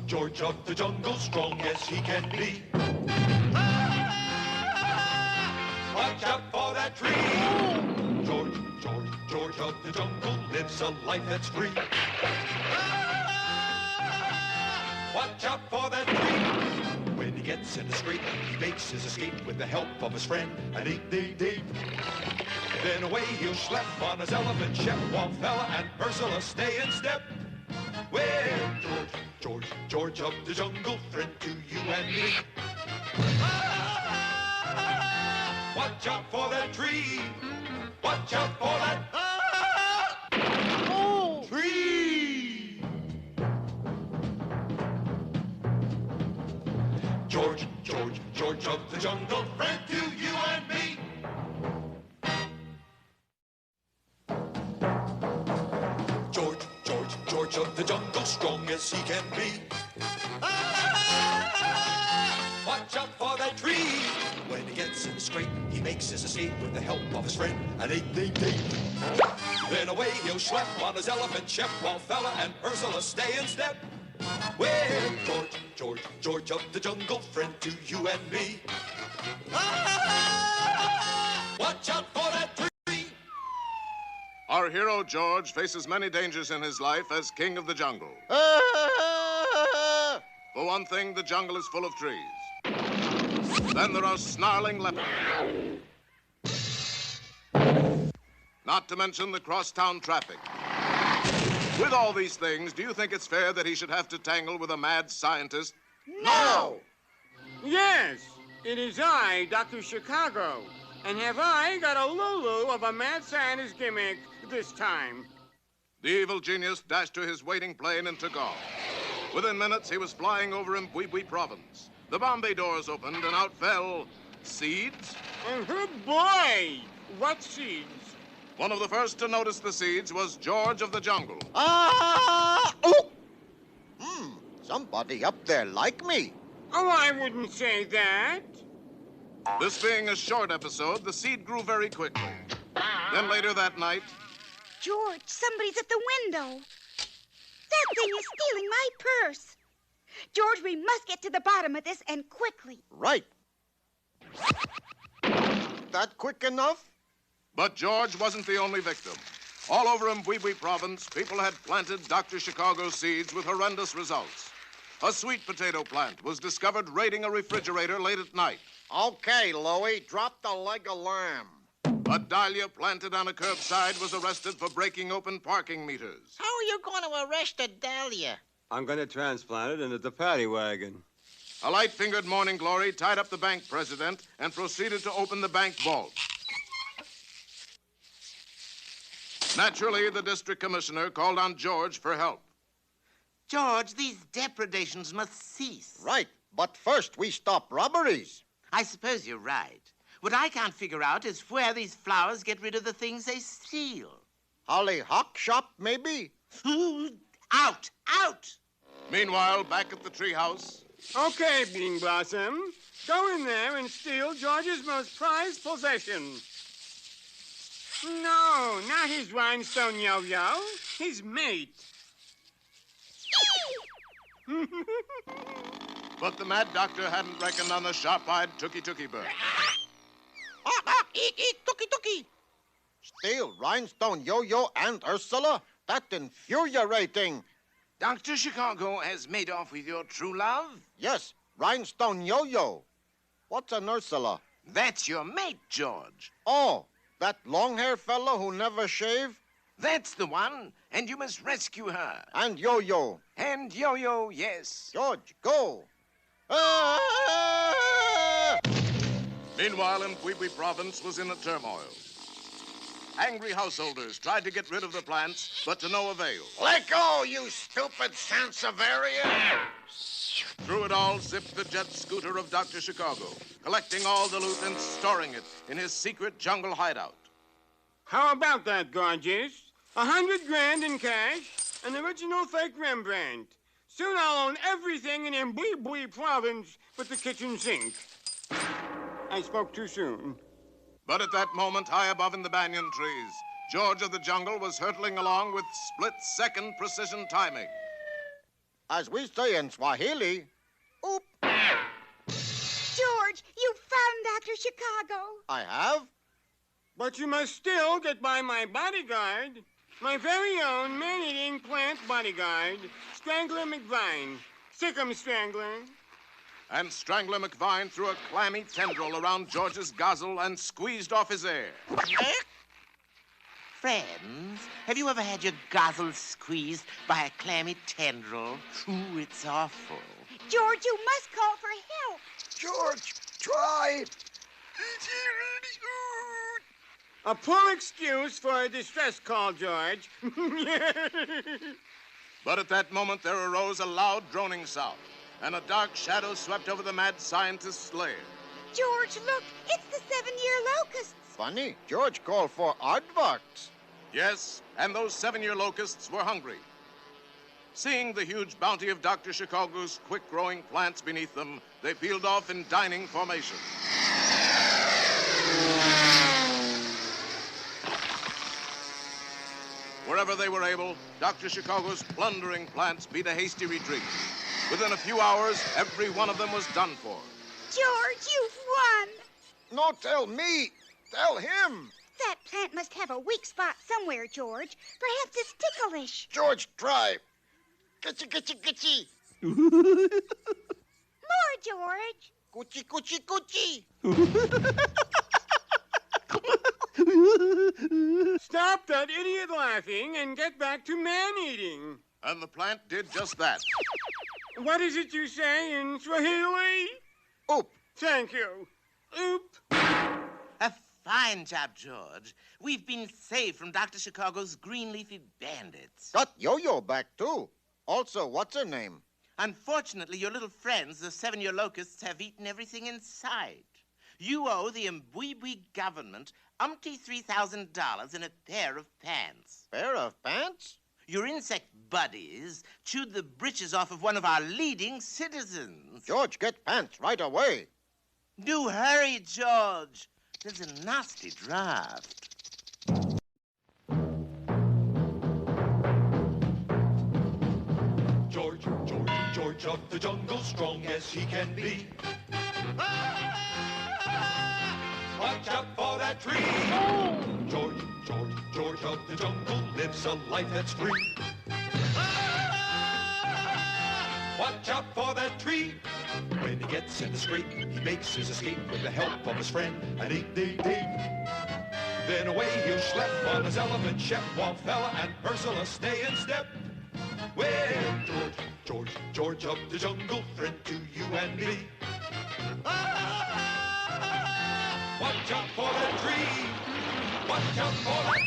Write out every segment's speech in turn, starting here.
George of the jungle, strong as he can be. Watch out for that tree. George of the jungle lives a life that's free. Watch out for that tree. When he gets in a scrape, he makes his escape with the help of his friend, an 888. Then away he'll schlep on his elephant, Shep, Wallfella, and Ursula stay in step. Well, George of the jungle, friend to you and me. Watch out for that tree. Watch out for that tree. George of the jungle, friend to you and me. George of the jungle, strong as he can be. Watch out for that tree. When he gets in the scrape, he makes his escape with the help of his friend, an 888. Then away he'll schlep on his elephant, Shep, Wallfella, and Ursula stay in step. Well, George of the jungle, friend to you and me. Watch out for that tree. Our hero, George, faces many dangers in his life as king of the jungle. For one thing, the jungle is full of trees. Then there are snarling leopards. Not to mention the crosstown traffic. With all these things, do you think it's fair that he should have to tangle with a mad scientist? No! Yes, it is I, Dr. Chicago. And have I got a Lulu of a mad scientist gimmick this time? The evil genius dashed to his waiting plane and took off. Within minutes, he was flying over Mbwibwi province. The Bombay doors opened, and out fell seeds. Oh, boy! What seeds? One of the first to notice the seeds was George of the jungle. Oh! Somebody up there like me. Oh, I wouldn't say that. This being a short episode, the seed grew very quickly. Then later that night... George, somebody's at the window. That thing is stealing my purse. George, we must get to the bottom of this, and quickly. Right. That quick enough? But George wasn't the only victim. All over Mbwibwi province, people had planted Dr. Chicago seeds with horrendous results. A sweet potato plant was discovered raiding a refrigerator late at night. Okay, Louie, drop the leg of lamb. A dahlia planted on a curbside was arrested for breaking open parking meters. How are you going to arrest a dahlia? I'm going to transplant it into the paddy wagon. A light-fingered morning glory tied up the bank president and proceeded to open the bank vault. Naturally, the district commissioner called on George for help. George, these depredations must cease. Right, but first we stop robberies. I suppose you're right. What I can't figure out is where these flowers get rid of the things they steal. Hollyhock shop, maybe? Out! Out! Meanwhile, back at the treehouse... Okay, Bean Blossom. Go in there and steal George's most prized possession. No, not his rhinestone yo-yo. His mate. But the mad doctor hadn't reckoned on the sharp-eyed Tookie bird. Eek, Tookie. Steal Rhinestone Yo-Yo and Ursula? That's infuriating. Dr. Chicago has made off with your true love? Yes, Rhinestone Yo-Yo. What's an Ursula? That's your mate, George. Oh, that long-haired fellow who never shave? That's the one, and you must rescue her. And Yo-Yo. And Yo-Yo, yes. George, go. Ah! Meanwhile, Mbwibwi province was in a turmoil. Angry householders tried to get rid of the plants, but to no avail. Let go, you stupid Sansevieria! Through it all zipped the jet scooter of Dr. Chicago, collecting all the loot and storing it in his secret jungle hideout. How about that, gorgeous? 100 grand in cash, an original fake Rembrandt. Soon I'll own everything in Mbwibwi province but the kitchen sink. I spoke too soon. But at that moment, high above in the banyan trees, George of the jungle was hurtling along with split-second precision timing. As we say in Swahili, oop. George, you found Dr. Chicago. I have? But you must still get by my bodyguard. My very own man-eating plant bodyguard, Strangler McVine. Sick 'em, Strangler. And Strangler McVine threw a clammy tendril around George's gozzel and squeezed off his air. Friends, have you ever had your gozzel squeezed by a clammy tendril? Ooh, it's awful. George, you must call for help. George, try. A poor excuse for a distress call, George. But at that moment, there arose a loud droning sound, and a dark shadow swept over the mad scientist's lair. George, look, it's the 7-year locusts. Funny, George called for aardvarks. Yes, and those 7-year locusts were hungry. Seeing the huge bounty of Dr. Chicago's quick-growing plants beneath them, they peeled off in dining formation. Wherever they were able, Dr. Chicago's plundering plants beat a hasty retreat. Within a few hours, every one of them was done for. George, you've won. No, tell me. Tell him. That plant must have a weak spot somewhere, George. Perhaps it's ticklish. George, try. Kitchy, kitchy, kitchy. More, George. Coochie, coochie, coochie. Stop that idiot laughing and get back to man-eating. And the plant did just that. What is it you say in Swahili? Oop. Thank you. Oop. A fine job, George. We've been saved from Dr. Chicago's green leafy bandits. Got Yo-Yo back, too. Also, what's her name? Unfortunately, your little friends, the 7-year locusts, have eaten everything in sight. You owe the Mbwibwi government $3,000 and a pair of pants. Pair of pants? Your insect buddies chewed the breeches off of one of our leading citizens. George, get pants right away. Do hurry, George. There's a nasty draft. George, George, George of the jungle, strong as he can be. Watch out for that tree. George, George, George of the jungle lives a life that's free. Watch out for that tree. When he gets in the scrape, he makes his escape with the help of his friend, an 8-day-day. Then away he'll schlep on his elephant shep, while Fella and Ursula stay in step. Well, George, George, George of the jungle, friend to you and me. Watch out for that tree. Watch out for that tree.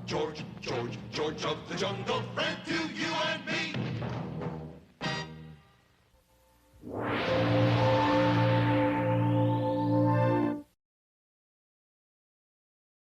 George, George, George of the jungle, friend to you and me.